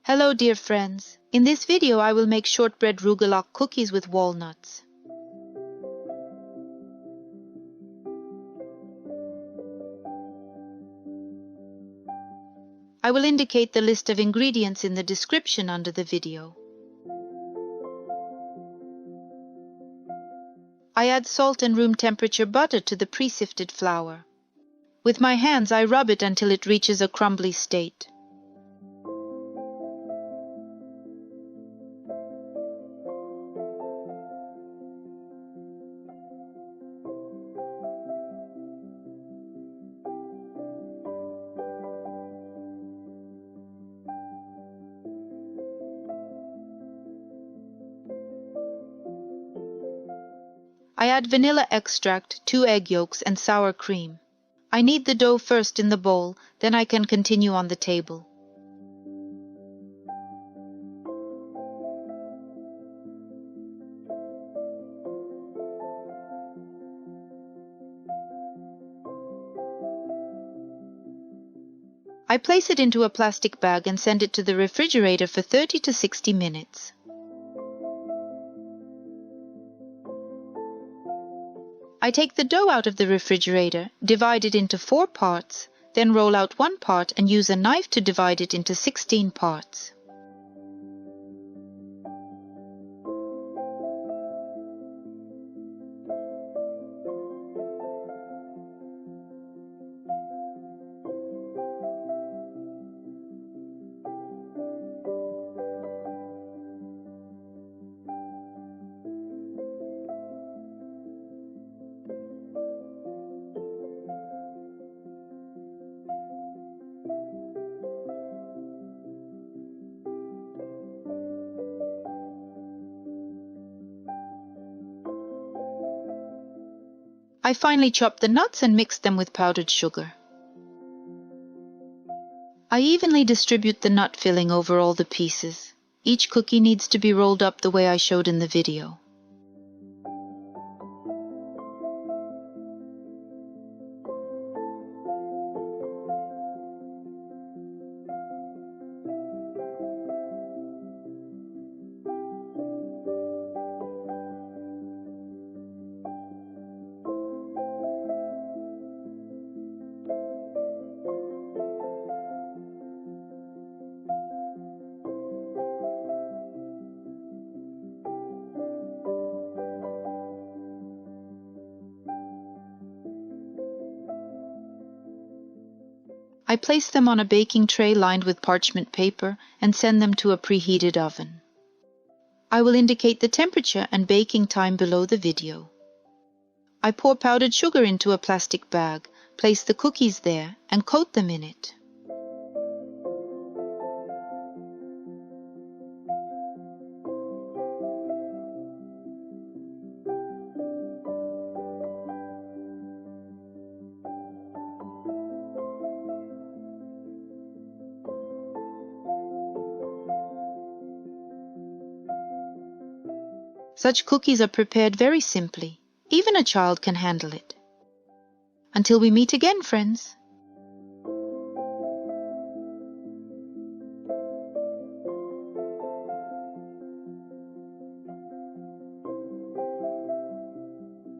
Hello dear friends, in this video I will make shortbread rugelach cookies with walnuts. I will indicate the list of ingredients in the description under the video. I add salt and room temperature butter to the pre-sifted flour. With my hands I rub it until it reaches a crumbly state. I add vanilla extract, 2 egg yolks, and sour cream. I knead the dough first in the bowl, then I can continue on the table. I place it into a plastic bag and send it to the refrigerator for 30 to 60 minutes. I take the dough out of the refrigerator, divide it into 4 parts, then roll out 1 part and use a knife to divide it into 16 parts. I finely chop the nuts and mix them with powdered sugar. I evenly distribute the nut filling over all the pieces. Each cookie needs to be rolled up the way I showed in the video. I place them on a baking tray lined with parchment paper and send them to a preheated oven. I will indicate the temperature and baking time below the video. I pour powdered sugar into a plastic bag, place the cookies there, and coat them in it. Such cookies are prepared very simply. Even a child can handle it. Until we meet again, friends.